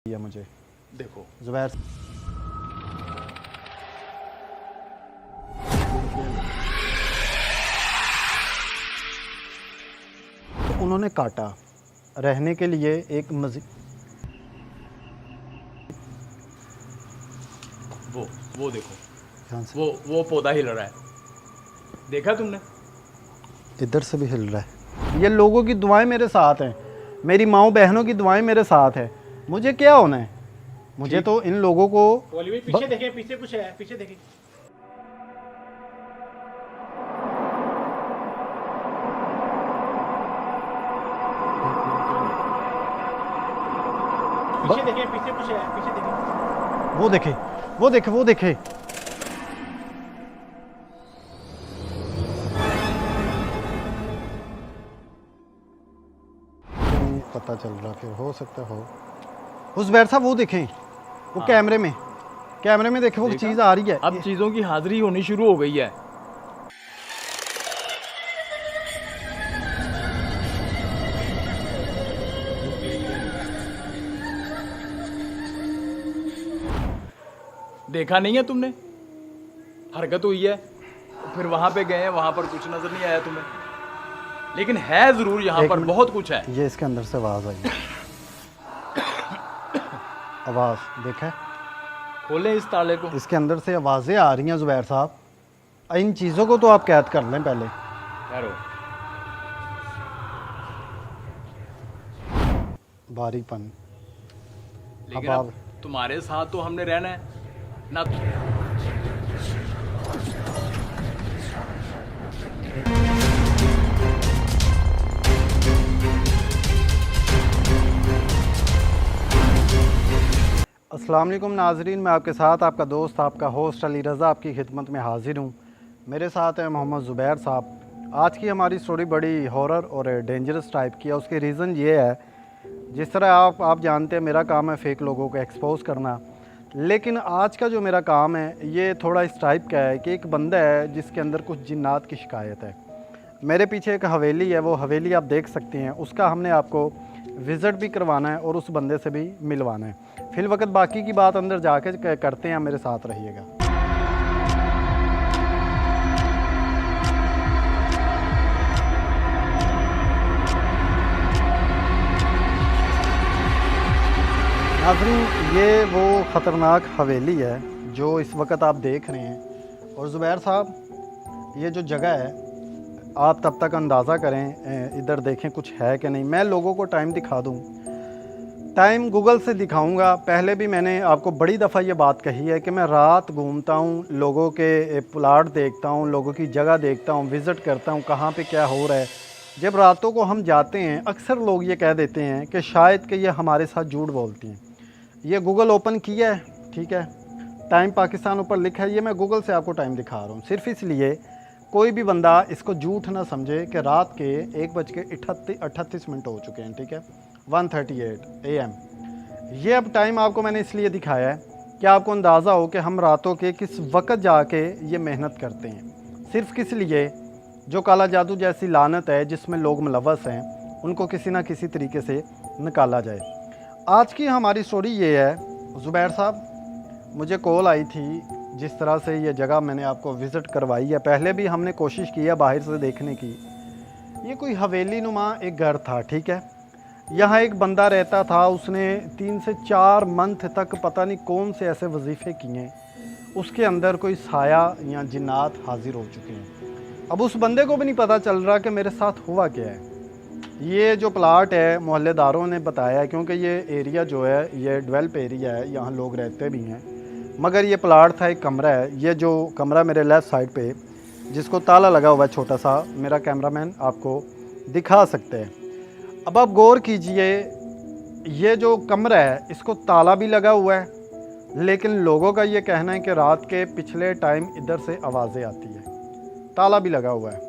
दिया मुझे। देखो जुबैर तो उन्होंने काटा रहने के लिए एक मस्जिद। वो देखो, ध्यान से, वो पौधा हिल रहा है, देखा तुमने? इधर से भी हिल रहा है। ये लोगों की दुआएं मेरे साथ हैं, मेरी माओ बहनों की दुआएं मेरे साथ है। मुझे क्या होना है? मुझे तो इन लोगों को पीछे देखें, पीछे कुछ है, पीछे देखें। पीछे देखें, पीछे कुछ है, पीछे देखें। वो देखे, वो देखे, वो देखे। पता चल रहा, फिर हो सकता हो उस बैर साहब वो देखें, वो कैमरे में देखे, वो देखा? चीज़ आ रही है। अब चीजों की हाजिरी होनी शुरू हो गई है। देखा नहीं है तुमने? हरकत हुई है, फिर वहां पे गए हैं, वहां पर कुछ नजर नहीं आया तुम्हें, लेकिन है जरूर यहाँ पर बहुत कुछ है। ये इसके अंदर से आवाज़ आई आवाज़ देखा, खोले इस ताले को। इसके अंदर से आवाज़ें आ रही हैं जुबैर साहब। इन चीज़ों को तो आप कैद कर लें पहले। ठहरो, बारीपन। लेकिन अब तुम्हारे साथ तो हमने रहना है ना। अस्सलाम वालेकुम नाजरीन, मैं आपके साथ आपका दोस्त आपका होस्ट अली रज़ा आपकी खिदमत में हाजिर हूँ। मेरे साथ है मोहम्मद ज़ुबैर साहब। आज की हमारी स्टोरी बड़ी हॉरर और डेंजरस टाइप की है। उसके रीज़न ये है, जिस तरह आप जानते हैं मेरा काम है फ़ेक लोगों को एक्सपोज़ करना, लेकिन आज का जो मेरा काम है ये थोड़ा इस टाइप का है कि एक बंदा है जिसके अंदर कुछ जिन्नात की शिकायत है। मेरे पीछे एक हवेली है, वो हवेली आप देख सकते हैं, उसका हमने आपको विज़िट भी करवाना है और उस बंदे से भी मिलवाना है। फिल वक्त बाकी की बात अंदर जाके करते हैं, मेरे साथ रहिएगा। नाज़रीन, ये वो ख़तरनाक हवेली है जो इस वक्त आप देख रहे हैं। और ज़ुबैर साहब, ये जो जगह है आप तब तक अंदाज़ा करें, इधर देखें कुछ है कि नहीं। मैं लोगों को टाइम दिखा दूँ, टाइम गूगल से दिखाऊंगा। पहले भी मैंने आपको बड़ी दफ़ा ये बात कही है कि मैं रात घूमता हूँ, लोगों के प्लाट देखता हूँ, लोगों की जगह देखता हूँ, विज़िट करता हूँ कहाँ पे क्या हो रहा है। जब रातों को हम जाते हैं, अक्सर लोग ये कह देते हैं कि शायद कि ये हमारे साथ झूठ बोलती हैं। ये गूगल ओपन किया है, ठीक है, टाइम पाकिस्तान ऊपर लिखा है, ये मैं गूगल से आपको टाइम दिखा रहा हूँ सिर्फ इसलिए कोई भी बंदा इसको झूठ ना समझे कि रात के 1:38 हो चुके हैं, ठीक है, 1:38 AM। ये अब टाइम आपको मैंने इसलिए दिखाया है कि आपको अंदाज़ा हो कि हम रातों के किस वक्त जाके ये मेहनत करते हैं। सिर्फ किस लिए, जो काला जादू जैसी लानत है जिसमें लोग मुलव्वस हैं, उनको किसी ना किसी तरीके से निकाला जाए। आज की हमारी स्टोरी ये है ज़ुबैर साहब, मुझे कॉल आई थी, जिस तरह से ये जगह मैंने आपको विज़िट करवाई है, पहले भी हमने कोशिश की है बाहर से देखने की। ये कोई हवेली नुमा एक घर था, ठीक है, यहाँ एक बंदा रहता था। उसने 3 से 4 मंथ तक पता नहीं कौन से ऐसे वजीफ़े किए, उसके अंदर कोई साया या जिन्नात हाजिर हो चुके हैं। अब उस बंदे को भी नहीं पता चल रहा कि मेरे साथ हुआ क्या है। ये जो प्लाट है मोहल्लेदारों ने बताया, क्योंकि ये एरिया जो है ये डेवलप एरिया है, यहाँ लोग रहते भी हैं, मगर ये प्लाट था, एक कमरा है। ये जो कमरा मेरे लेफ़्ट साइड पे जिसको ताला लगा हुआ है छोटा सा, मेरा कैमरामैन आपको दिखा सकते हैं। अब आप गौर कीजिए, ये जो कमरा है इसको ताला भी लगा हुआ है, लेकिन लोगों का ये कहना है कि रात के पिछले टाइम इधर से आवाज़ें आती है, ताला भी लगा हुआ है।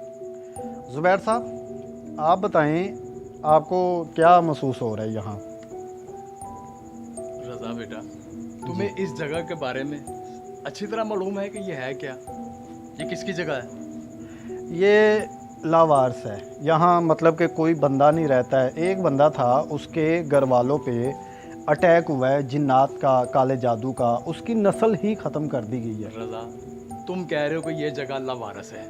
ज़ुबैर साहब, आप बताएं आपको क्या महसूस हो रहा है यहाँ? रज़ा बेटा, तुम्हें इस जगह के बारे में अच्छी तरह मालूम है कि ये है क्या, ये किसकी जगह है? ये लावारस है यहाँ, मतलब कि कोई बंदा नहीं रहता है। एक बंदा था, उसके घर वालों पे अटैक हुआ है जिन्नात का, काले जादू का, उसकी नस्ल ही ख़त्म कर दी गई है। रजा, तुम कह रहे हो कि ये जगह लावारस है।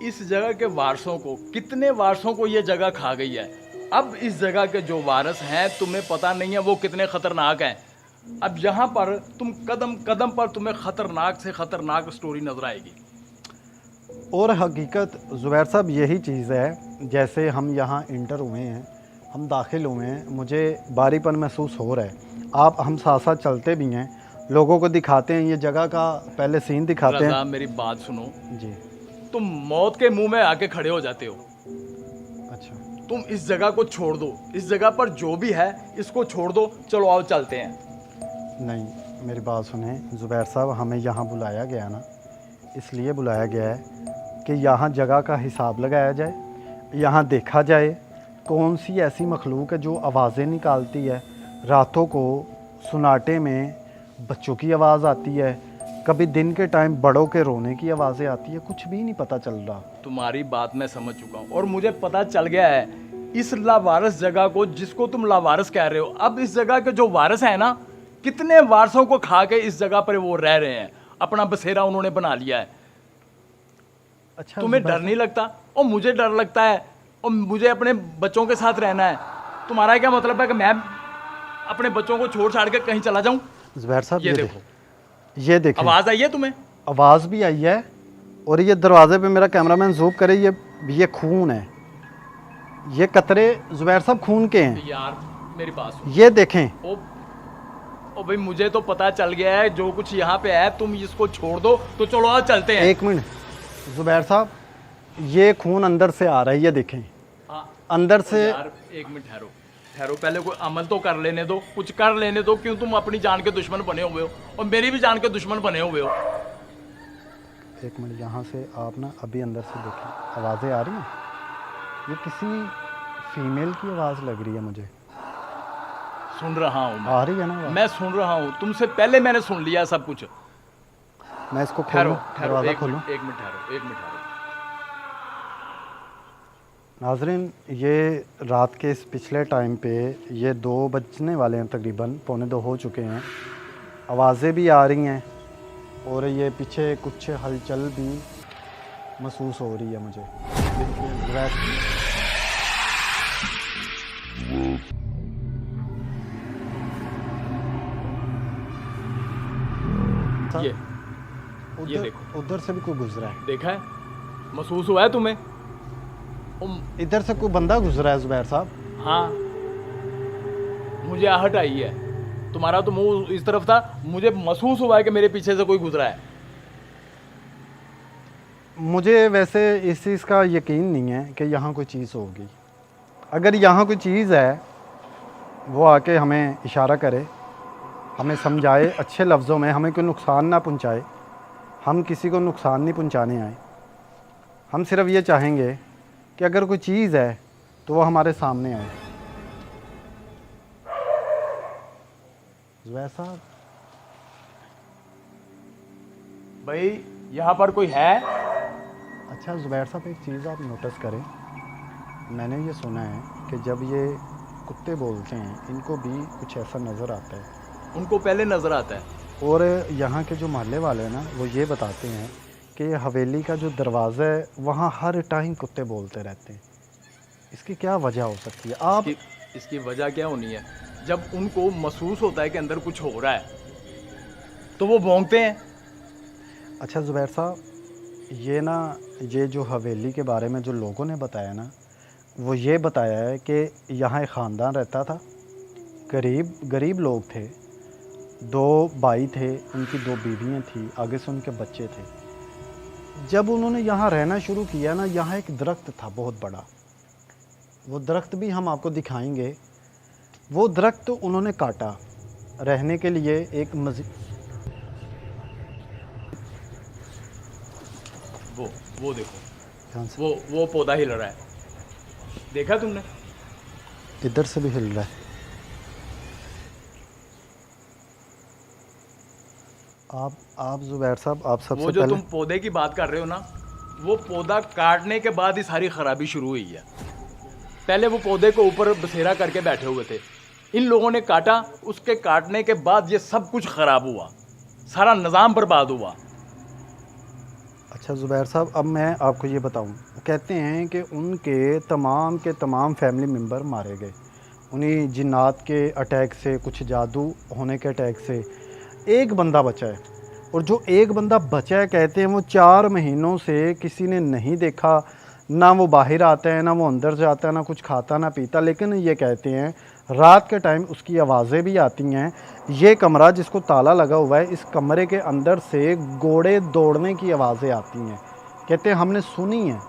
इस जगह के वारसों को, कितने वारसों को ये जगह खा गई है। अब इस जगह के जो वारस हैं तुम्हें पता नहीं है वो कितने खतरनाक हैं। अब यहाँ पर तुम कदम कदम पर तुम्हें खतरनाक से खतरनाक स्टोरी नजर आएगी। और हकीकत ज़ुबैर साहब यही चीज़ है, जैसे हम यहाँ इंटर हुए हैं, हम दाखिल हुए हैं, मुझे बारीपन महसूस हो रहा है। आप हम साथ साथ चलते भी हैं, लोगों को दिखाते हैं, ये जगह का पहले सीन दिखाते रजा, हैं। मेरी बात सुनो जी। तुम मौत के मुंह में आके खड़े हो जाते हो। अच्छा, तुम इस जगह को छोड़ दो, इस जगह पर जो भी है इसको छोड़ दो, चलो आओ चलते हैं। नहीं, मेरी बात सुने ज़ुबैर साहब, हमें यहाँ बुलाया गया ना, इसलिए बुलाया गया है कि यहाँ जगह का हिसाब लगाया जाए, यहाँ देखा जाए कौन सी ऐसी मखलूक है जो आवाज़ें निकालती है। रातों को सुनाटे में बच्चों की आवाज़ आती है, कभी दिन के टाइम बड़ों के रोने की आवाज़ें आती है, कुछ भी नहीं पता चल रहा। तुम्हारी बात मैं समझ चुका हूँ और मुझे पता चल गया है इस लावारस जगह को, जिसको तुम लावारस कह रहे हो। अब इस जगह के जो वारस हैं ना, कितने वारसों को खा के इस जगह पर वो रह रहे हैं, अपना बसेरा उन्होंने बना लिया है। अच्छा, तुम्हें ज़ुबैर डर नहीं लगता? और मुझे डर लगता है, और मुझे अपने बच्चों के साथ रहना है। तुम्हारा क्या मतलब है कि मैं अपने बच्चों को छोड़ छाड़ के कहीं चला जाऊं? ज़ुबैर साहब, ये देखो, ये देखें, आवाज आई है तुम्हें? आवाज़ भी आई है, और ये दरवाजे पे मेरा कैमरामैन जूम करे, ये खून है, ये कतरे ज़ुबैर साहब खून के हैं। यार मेरी बात सुन। ये देखें। ओ भाई, मुझे तो पता चल गया है जो कुछ यहाँ पे है, तुम इसको छोड़ दो तो चलो आज चलते हैं। एक मिनट ज़ुबैर साहब, ये खून अंदर से आ रहा है, ये देखें हाँ, अंदर से। यार एक मिनट ठहरो ठहरो, पहले कोई अमल तो कर लेने दो, कुछ कर लेने दो। क्यों तुम अपनी जान के दुश्मन बने हुए हो और मेरी भी जान के दुश्मन बने हुए हो? एक मिनट, यहाँ से आप ना अभी अंदर से देखें, आवाज़ें आ रही हैं, ये किसी फीमेल की आवाज़ लग रही है मुझे। सुन रहा हूँ आ रही है ना आवाज़? मैं सुन रहा हूँ, तुमसे पहले मैंने सुन लिया सब कुछ। मैं इसको ठहरो खोलूं, ठहरो, दरवाज़ा एक खोलूं? मिनट एक मिनट ठहरो, एक मिनट ठहरो। नाज़रीन, ये रात के इस पिछले टाइम पे ये 2 बजने वाले हैं, तकरीबन 1:45 हो चुके हैं। आवाज़ें भी आ रही हैं और ये पीछे कुछ हलचल भी महसूस हो रही है मुझे। ये उधर देखो, उधर से भी कोई गुजरा है, देखा है? महसूस हुआ है तुम्हें? इधर से कोई बंदा गुजरा है ज़ुबैर साहब। हाँ, मुझे आहट आई है। तुम्हारा तो मुंह इस तरफ था, मुझे महसूस हुआ है कि मेरे पीछे से कोई गुजरा है। मुझे वैसे इस चीज़ का यकीन नहीं है कि यहाँ कोई चीज़ होगी। अगर यहाँ कोई चीज़ है, वो आके हमें इशारा करे, हमें समझाए अच्छे लफ्ज़ों में, हमें कोई नुकसान ना पहुँचाए। हम किसी को नुकसान नहीं पहुँचाने आए, हम सिर्फ ये चाहेंगे कि अगर कोई चीज़ है तो वो हमारे सामने आए। ज़ुबैर साहब, भाई यहाँ पर कोई है? अच्छा ज़ुबैर साहब, एक चीज़ आप नोटिस करें, मैंने ये सुना है कि जब ये कुत्ते बोलते हैं, इनको भी कुछ ऐसा नज़र आता है। उनको पहले नज़र आता है। और यहाँ के जो मोहल्ले वाले हैं ना, वो ये बताते हैं कि हवेली का जो दरवाज़ा है, वहाँ हर टाइम कुत्ते बोलते रहते हैं। इसकी क्या वजह हो सकती है? आप इसकी वजह क्या होनी है? जब उनको महसूस होता है कि अंदर कुछ हो रहा है तो वो भौंकते हैं। अच्छा ज़ुबैर साहब, ये ना, ये जो हवेली के बारे में जो लोगों ने बताया ना, वो ये बताया है कि यहाँ एक ख़ानदान रहता था, गरीब लोग थे, 2 भाई थे, उनकी 2 बीवियाँ थी, आगे से उनके बच्चे थे। जब उन्होंने यहाँ रहना शुरू किया ना, यहाँ एक दरख्त था बहुत बड़ा, वो दरख्त भी हम आपको दिखाएंगे। वो दरख्त उन्होंने काटा रहने के लिए एक वो देखो, ध्यान से, वो पौधा हिल रहा है, देखा तुमने? इधर से भी हिल रहा है। आप ज़ुबैर साहब, आप सबसे वो जो पहले तुम पौधे की बात कर रहे हो ना, वो पौधा काटने के बाद ही सारी खराबी शुरू हुई है। पहले वो पौधे को ऊपर बसेरा करके बैठे हुए थे, इन लोगों ने काटा, उसके काटने के बाद ये सब कुछ खराब हुआ, सारा निज़ाम बर्बाद हुआ। अच्छा ज़ुबैर साहब, अब मैं आपको ये बताऊं, कहते हैं कि उनके के तमाम फैमिली मेम्बर मारे गए उन्हीं जिन्नात के अटैक से, कुछ जादू होने के अटैक से। एक बंदा बचा है, और जो एक बंदा बचा है कहते हैं वो 4 महीनों से किसी ने नहीं देखा, ना वो बाहर आता है, ना वो अंदर जाता है, ना कुछ खाता ना पीता। लेकिन ये कहते हैं रात के टाइम उसकी आवाज़ें भी आती हैं। ये कमरा जिसको ताला लगा हुआ है, इस कमरे के अंदर से घोड़े दौड़ने की आवाज़ें आती हैं। कहते हैं हमने सुनी है,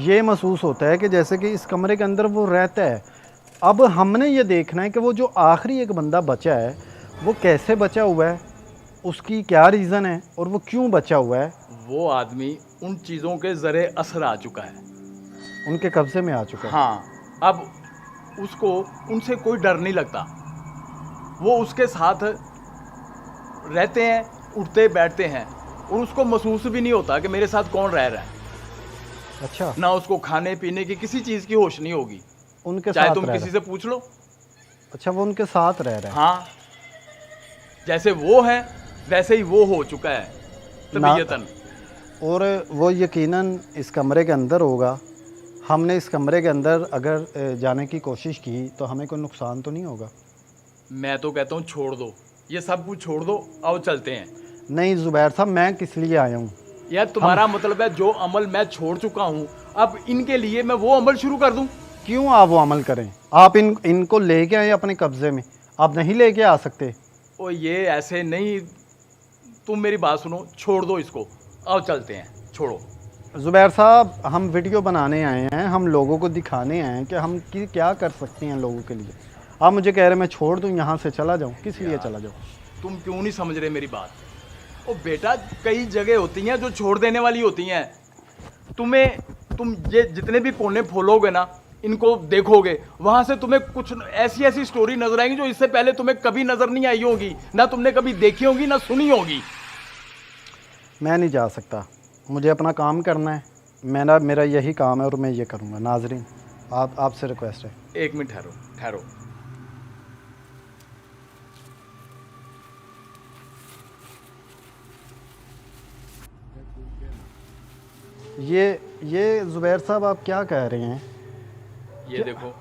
ये महसूस होता है कि जैसे कि इस कमरे के अंदर वो रहता है। अब हमने ये देखना है कि वो जो आखिरी एक बंदा बचा है वो कैसे बचा हुआ है, उसकी क्या रीज़न है और वो क्यों बचा हुआ है। वो आदमी उन चीज़ों के ज़रे असर आ चुका है, उनके कब्ज़े में आ चुका है। हाँ, अब उसको उनसे कोई डर नहीं लगता। वो उसके साथ रहते हैं, उठते बैठते हैं, और उसको महसूस भी नहीं होता कि मेरे साथ कौन रह रहा है। अच्छा, ना उसको खाने पीने की किसी चीज़ की होश नहीं होगी, उनके चाहे साथ तुम रह किसी रहा से पूछ लो। है। अच्छा, वो उनके साथ रह रहा है। हाँ, जैसे वो है वैसे ही वो हो चुका है तबीयतन। और वो यकीनन इस कमरे के अंदर होगा। हमने इस कमरे के अंदर अगर जाने की कोशिश की तो हमें कोई नुकसान तो नहीं होगा। मैं तो कहता हूँ छोड़ दो, ये सब कुछ छोड़ दो, आओ चलते हैं। नहीं ज़ुबैर साहब, मैं किस लिए आया हूँ? यार तुम्हारा मतलब है जो अमल मैं छोड़ चुका हूँ, अब इनके लिए मैं वो अमल शुरू कर दूँ? क्यों आप वो अमल करें? आप इनको लेके आए अपने कब्ज़े में, आप नहीं लेके आ सकते। ओ ये ऐसे नहीं, तुम मेरी बात सुनो, छोड़ दो इसको, आओ चलते हैं, छोड़ो। ज़ुबैर साहब, हम वीडियो बनाने आए हैं, हम लोगों को दिखाने आए हैं कि हम क्या कर सकते हैं लोगों के लिए। आप मुझे कह रहे हैं मैं छोड़ दूँ, यहाँ से चला जाऊँ? किस लिए चला जाऊँ? तुम क्यों नहीं समझ रहे मेरी बात? ओ बेटा, कई जगह होती हैं जो छोड़ देने वाली होती हैं। तुम ये जितने भी कोने खोलोगे ना, इनको देखोगे, वहां से तुम्हें कुछ ऐसी ऐसी स्टोरी नजर आएंगी जो इससे पहले तुम्हें कभी नजर नहीं आई होगी, ना तुमने कभी देखी होगी, ना सुनी होगी। मैं नहीं जा सकता, मुझे अपना काम करना है। मेरा यही काम है और मैं ये करूँगा। नाजरीन, आपसे रिक्वेस्ट है। एक मिनट ठहरो ठहरो। ये ज़ुबैर साहब, आप क्या कह रहे हैं? ये देखो,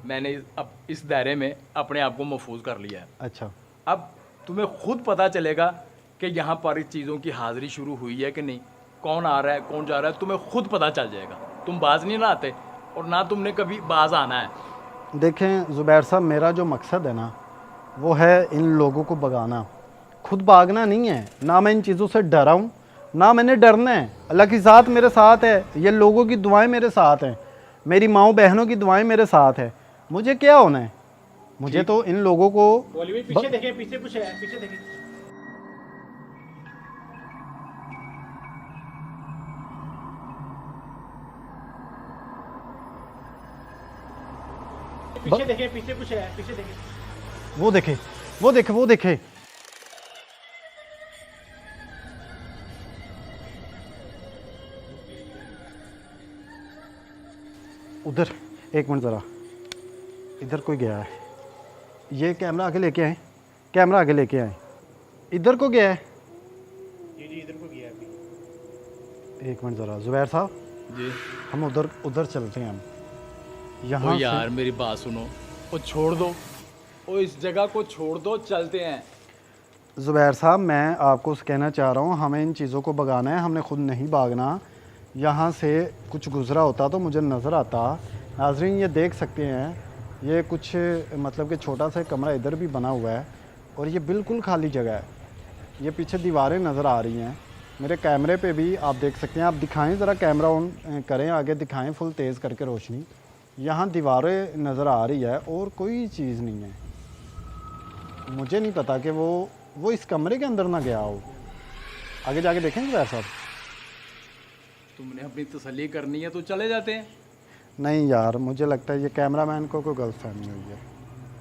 मैंने अब इस दायरे में अपने आप को महफूज कर लिया है। अच्छा, अब तुम्हें खुद पता चलेगा कि यहाँ पर इस चीज़ों की हाजिरी शुरू हुई है कि नहीं, कौन आ रहा है कौन जा रहा है, तुम्हें खुद पता चल जाएगा। तुम बाज नहीं ना आते, और ना तुमने कभी बाज आना है। देखें ज़ुबैर साहब, मेरा जो मकसद है ना, वो है इन लोगों को भगाना, खुद भागना नहीं है। ना मैं इन चीज़ों से डरा हूँ, ना मैंने डरना है। अल्लाह की ज़ात मेरे साथ है, ये लोगों की दुआएं मेरे साथ हैं, मेरी माओ बहनों की दुआएं मेरे साथ है। मुझे क्या होना है? मुझे तो इन लोगों को पीछे देखें, पीछे कुछ है, पीछे देखें। पीछे देखें, पीछे कुछ है, पीछे देखें। वो देखे, वो देखे, वो देखे। उधर, एक मिनट ज़रा, इधर कोई गया है। ये कैमरा आगे लेके आए, कैमरा आगे लेके आए। इधर को गया है। जी इधर को गया अभी। एक मिनट ज़रा ज़ुबैर साहब, जी हम उधर चलते हैं। हम ओ यहाँ यार मेरी बात सुनो, वो छोड़ दो, वो इस जगह को छोड़ दो, चलते हैं। ज़ुबैर साहब, मैं आपको कहना चाह रहा हूँ, हमें इन चीज़ों को भगाना है, हमने खुद नहीं भागना। यहाँ से कुछ गुज़रा होता तो मुझे नज़र आता। नाज़रीन, ये देख सकते हैं, ये कुछ मतलब कि छोटा सा कमरा इधर भी बना हुआ है, और ये बिल्कुल खाली जगह है। ये पीछे दीवारें नज़र आ रही हैं, मेरे कैमरे पे भी आप देख सकते हैं। आप दिखाएं ज़रा, कैमरा ऑन करें, आगे दिखाएं फुल तेज़ करके रोशनी। यहाँ दीवारें नज़र आ रही है और कोई चीज़ नहीं है। मुझे नहीं पता कि वो इस कमरे के अंदर ना गया हो। आगे जाके देखेंगे भाई साहब। तुमने अपनी तसल्ली करनी है तो चले जाते हैं। नहीं यार, मुझे लगता है ये कैमरामैन को कोई गलतफहमी हुई है।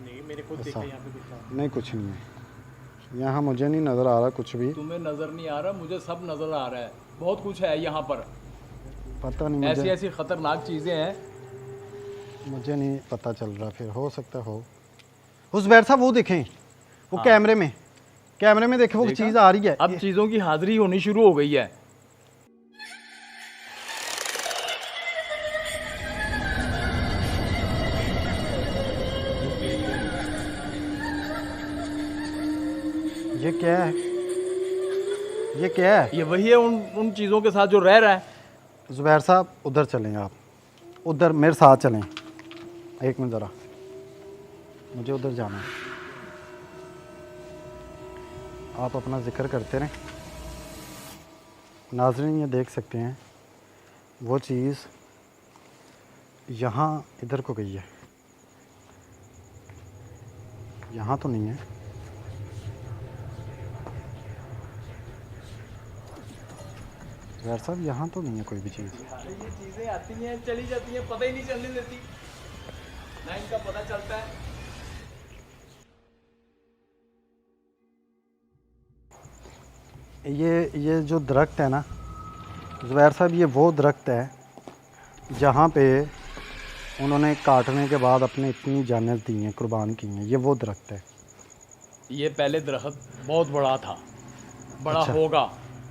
नहीं, मेरे को देखा यहाँ पे कुछ था। नहीं, कुछ नहीं है यहाँ, मुझे नहीं नज़र आ रहा कुछ भी। तुम्हें नज़र नहीं आ रहा, मुझे सब नज़र आ रहा है। बहुत कुछ है यहाँ पर, पता नहीं, ऐसी ऐसी ख़तरनाक चीज़ें हैं। मुझे नहीं पता चल रहा। फिर हो सकता हो। वो जुबैर साहब वो देखें, वो हाँ। कैमरे में देखें, वो देखा? चीज़ आ रही है। अब चीज़ों की हाजिरी होनी शुरू हो गई है। ये क्या है? ये क्या है? ये वही है उन चीज़ों के साथ जो रह रहा है। जुबैर साहब उधर चलें आप, उधर मेरे साथ चलें। एक मिनट ज़रा, मुझे उधर जाना है। आप अपना जिक्र करते रहें। नाज़रीन ये देख सकते हैं वो चीज़ यहाँ इधर को गई है, यहाँ तो नहीं है। यार साहब यहाँ तो नहीं है कोई भी चीज़। ये चीज़ें आती हैं चली जाती हैं, पता ही नहीं चलने देती, ना इनका पता चलता है। ये जो दरख्त है ना ज़ुबैर साहब, ये वो दरख्त है जहाँ पे उन्होंने काटने के बाद अपने इतनी जानें दी हैं, कुर्बान की हैं। ये वो दरख्त है। ये पहले दरख्त बहुत बड़ा था, बड़ा अच्छा। होगा,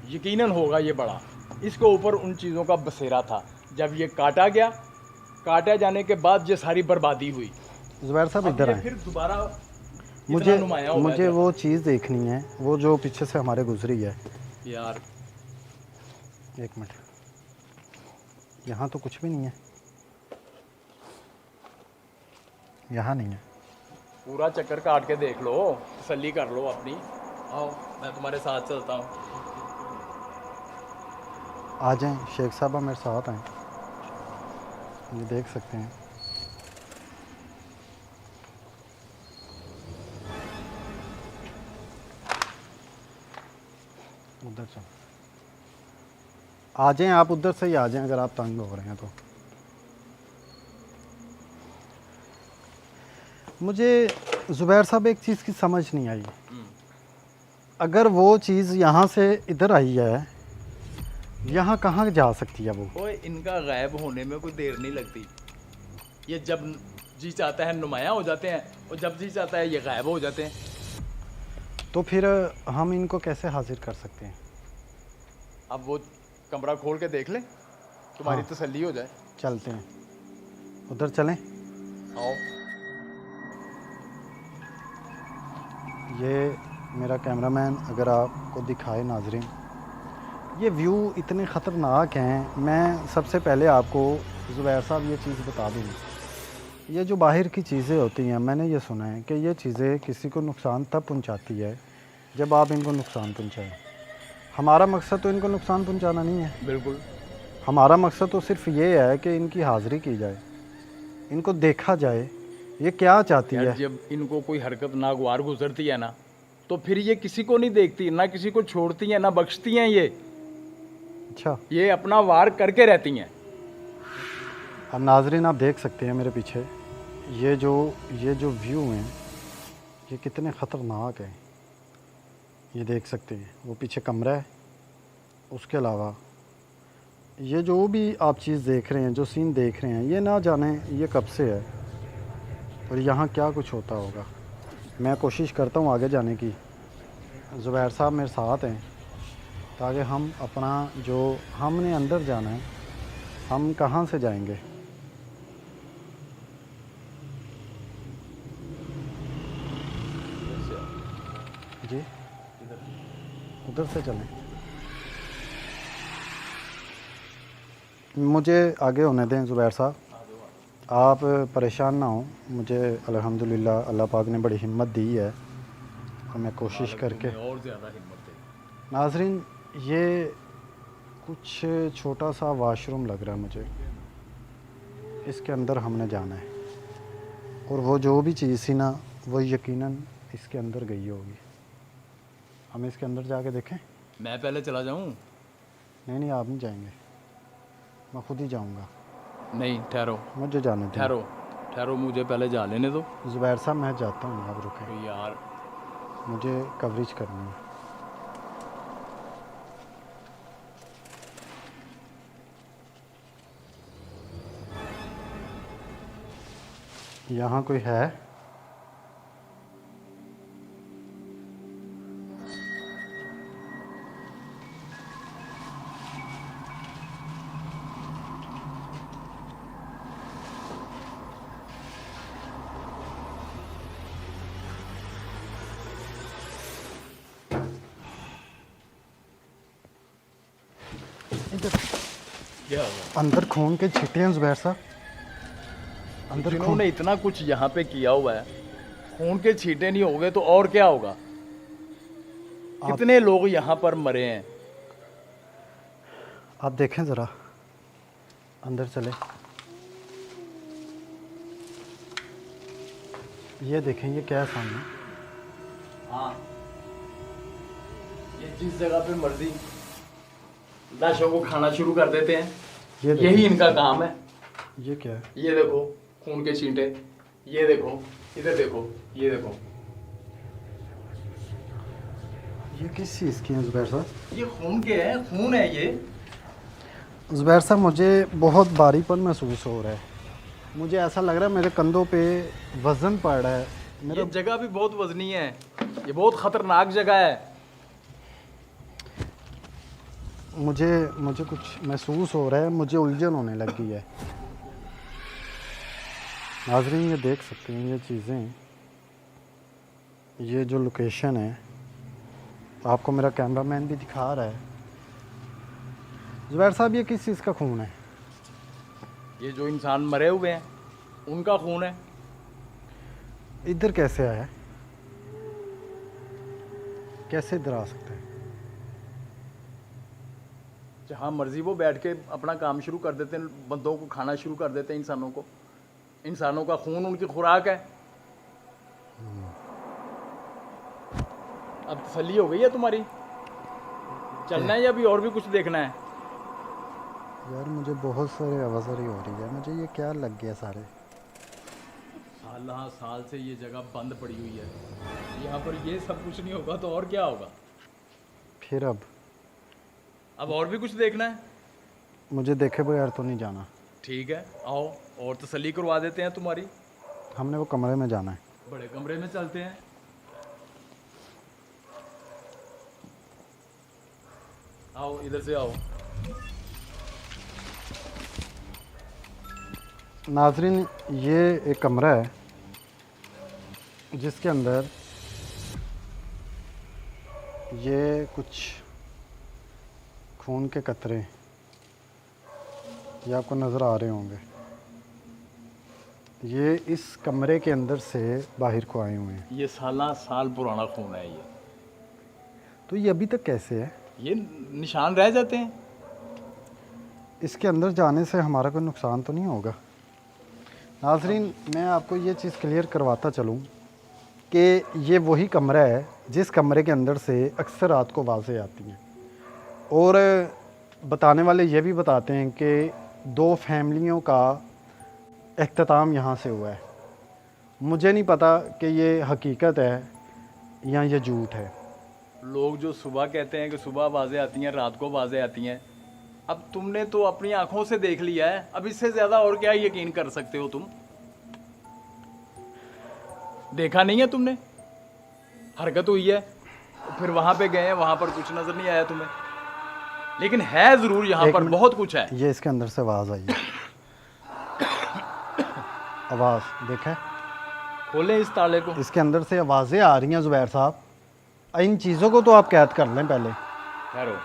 यकीनन होगा ये बड़ा। इसके ऊपर उन चीज़ों का बसेरा था। जब ये काटा गया, काटा जाने के बाद ये सारी बर्बादी हुई। ज़ुबैर साहब अब इधर ये आए, फिर दोबारा मुझे इतना नुमायां हो गया मुझे वो चीज़ देखनी है, वो जो पीछे से हमारे गुजरी है। यार। एक मिनट, यहाँ तो कुछ भी नहीं है, यहाँ नहीं है। पूरा चक्कर काट के देख लो, तसल्ली कर लो अपनी। आओ मैं तुम्हारे साथ चलता हूँ। आ जाएं शेख साहबा, मेरे साथ आएँ। ये देख सकते हैं उधर चल, आ जाएं आप, उधर से ही आ जाएं अगर आप तंग हो रहे हैं तो। मुझे ज़ुबैर साहब एक चीज़ की समझ नहीं आई। अगर वो चीज़ यहाँ से इधर आई है, यहाँ कहाँ जा सकती है वो? ओए इनका गायब होने में कोई देर नहीं लगती। ये जब जी चाहता है नुमायां हो जाते हैं, और जब जी चाहता है ये गायब हो जाते हैं। तो फिर हम इनको कैसे हाजिर कर सकते हैं? अब वो कमरा खोल के देख ले, तुम्हारी हाँ। तसल्ली हो जाए। चलते हैं, उधर चलें। आओ। ये मेरा कैमरामैन अगर आपको दिखाए नाजरीन, ये व्यू इतने ख़तरनाक हैं। मैं सबसे पहले आपको ज़ुबैर साहब ये चीज़ बता दूँ, ये जो बाहर की चीज़ें होती हैं, मैंने ये सुना है कि ये चीज़ें किसी को नुकसान तब पहुंचाती है जब आप इनको नुकसान पहुंचाएं। हमारा मकसद तो इनको नुकसान पहुंचाना नहीं है, बिल्कुल। हमारा मकसद तो सिर्फ ये है कि इनकी हाज़िरी की जाए, इनको देखा जाए ये क्या चाहती यार है। जब इनको कोई हरकत नागवार गुजरती है ना, तो फिर ये किसी को नहीं देखती, ना किसी को छोड़ती हैं, ना बख्शती हैं। अच्छा, ये अपना वार करके रहती हैं। अब नाजरीन आप देख सकते हैं मेरे पीछे ये जो व्यू हैं, ये कितने ख़तरनाक हैं। ये देख सकते हैं वो पीछे कमरा है, उसके अलावा ये जो भी आप चीज़ देख रहे हैं, जो सीन देख रहे हैं, ये ना जाने ये कब से है और यहाँ क्या कुछ होता होगा। मैं कोशिश करता हूँ आगे जाने की। ज़ुबैर साहब मेरे साथ हैं ताकि हम अपना जो हमने अंदर जाना है, हम कहाँ से जाएंगे? जी उधर से चलें, मुझे आगे होने दें ज़ुबैर साहब, आप परेशान ना हो। मुझे अल्हम्दुलिल्लाह अल्लाह पाक ने बड़ी हिम्मत दी है और मैं कोशिश करके। और ज़्यादा हिम्मत है। नाजरीन ये कुछ छोटा सा वाशरूम लग रहा है मुझे, इसके अंदर हमने जाना है और वो जो भी चीज़ थी ना वो यकीनन इसके अंदर गई होगी। हम इसके अंदर जाके देखें? मैं पहले चला जाऊं? नहीं नहीं, आप नहीं जाएंगे, मैं खुद ही जाऊंगा। नहीं ठहरो, मुझे जाने दें। ठहरो ठहरो, मुझे पहले जा लेने दो। ज़ुबैर साहब मैं जाता हूँ, आप रुकें, तो यार मुझे कवरेज करनी है। यहाँ कोई है? क्या हुआ? अंदर खून के छींटे हैं जुबैर साहब, अंदर खून। जिन्होंने इतना कुछ यहाँ पे किया हुआ है, खून के छींटे नहीं होंगे तो और क्या होगा? कितने लोग यहाँ पर मरे हैं। आप देखें ज़रा, अंदर चले। ये देखें, ये क्या है सामने? हाँ, ये जिस जगह पे मर्जी लाशों को खाना शुरू कर देते हैं, ये देखो। यही इनका काम है। ये क्या है? ये देखो खून के छींटे, ये देखो, इधर देखो, ये देखो, ये किस चीज़ की है जुबैर साहब? ये खून के हैं, खून है ये। जुबैर साहब, मुझे बहुत भारीपन महसूस हो रहा है। मुझे ऐसा लग रहा है मेरे कंधों पे वज़न पड़ रहा है। मेरा ये जगह भी बहुत वजनी है, ये बहुत खतरनाक जगह है। मुझे कुछ महसूस हो रहा है, मुझे उलझन होने लगी है। नाज़रीन, ये देख सकते हैं ये चीज़ें, ये जो लोकेशन है, आपको मेरा कैमरामैन भी दिखा रहा है। जुबैर साहब, ये किस चीज़ का खून है? ये जो इंसान मरे हुए हैं उनका खून है। इधर कैसे आया है? कैसे इधर आ सकता है? जहाँ मर्जी वो बैठ के अपना काम शुरू कर देते हैं, बंदों को खाना शुरू कर देते हैं, इंसानों को। इंसानों का खून उनकी खुराक है। अब तसल्ली हो गई है तुम्हारी? चलना है या अभी और भी कुछ देखना है? यार, मुझे बहुत सारे आवाज़ारी हो रही है। मुझे ये क्या लग गया सारे? साल से ये जगह बंद पड़ी हुई है। यहाँ पर ये सब कुछ नहीं होगा तो और क्या होगा? फिर अब और भी कुछ देखना है? मुझे देखे बगैर तो नहीं जाना। ठीक है, आओ और तसल्ली करवा देते हैं तुम्हारी। हमने वो कमरे में जाना है। बड़े कमरे में चलते हैं। आओ, इधर से आओ। नाजरीन, ये एक कमरा है जिसके अंदर ये कुछ खून के कतरे ये आपको नज़र आ रहे होंगे। ये इस कमरे के अंदर से बाहर को आए हुए हैं। ये साल पुराना खून है ये। तो ये अभी तक कैसे है? ये निशान रह जाते हैं। इसके अंदर जाने से हमारा कोई नुकसान तो नहीं होगा? नाजरीन, मैं आपको ये चीज़ क्लियर करवाता चलूँ कि ये वही कमरा है जिस कमरे के अंदर से अक्सर रात को आवाज़ें आती हैं। और बताने वाले ये भी बताते हैं कि 2 फैमिलियों का इख्तिताम यहाँ से हुआ है। मुझे नहीं पता कि ये हकीकत है या ये झूठ है। लोग जो सुबह कहते हैं कि सुबह आवाज़ें आती हैं, रात को आवाज़ें आती हैं, अब तुमने तो अपनी आंखों से देख लिया है। अब इससे ज़्यादा और क्या यकीन कर सकते हो तुम? देखा नहीं है तुमने? हरकत हुई है, फिर वहाँ पे गए हैं, वहाँ पर कुछ नज़र नहीं आया तुम्हें। लेकिन है ज़रूर यहाँ पर बहुत कुछ है। ये इसके अंदर से आवाज़ आई है। आवाज़ देखा है? खोलें इस ताले को। इसके अंदर से आवाज़ें आ रही हैं ज़ुबैर साहब। इन चीज़ों को तो आप कैद कर लें पहले। ठहरो।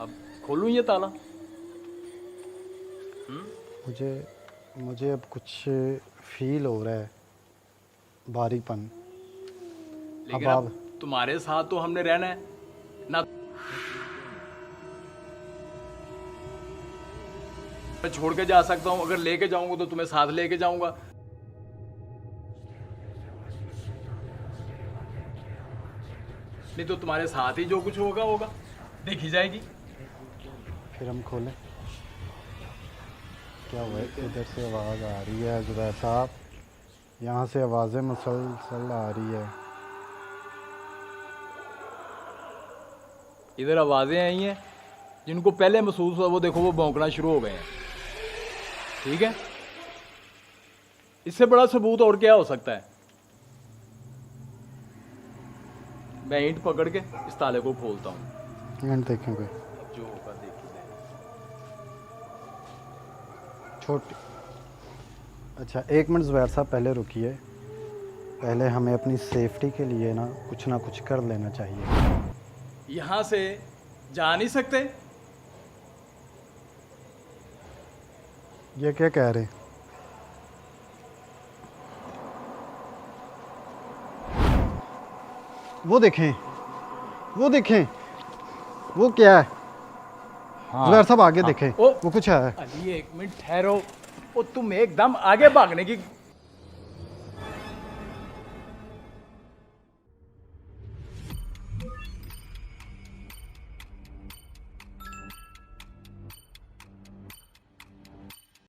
अब खोलूं ये ताला? मुझे अब कुछ फील हो रहा है, भारीपन। लेकिन अब तुम्हारे साथ तो हमने रहना है ना। मैं छोड़ के जा सकता हूँ, अगर लेके जाऊंगा तो तुम्हें साथ लेके जाऊंगा। नहीं तो तुम्हारे साथ ही जो कुछ होगा होगा, देखी जाएगी। फिर हम खोलें। क्या हुआ? इधर से आवाज़ आ रही है ज़ुबैर साहब, यहाँ से आवाज़ें मुसलसल आ रही है। इधर आवाज़ें आई हैं, जिनको पहले महसूस हुआ वो देखो वो भौंकना शुरू हो गए हैं। ठीक है, इससे बड़ा सबूत और क्या हो सकता है? मैं ईंट पकड़ के इस ताले को खोलता हूँ। ईंट देखेंगे। जो होगा देखिए। छोटी। अच्छा एक मिनट ज़ुबैर साहब पहले रुकिए, पहले हमें अपनी सेफ्टी के लिए ना कुछ कर लेना चाहिए। यहाँ से जा नहीं सकते? ये क्या कह रहे? वो देखें, वो देखें, वो क्या है? ज़ुबैर साहब आगे देखें, ओ। वो कुछ है। अली एक मिनट ठहरो, वो तुम एकदम आगे भागने की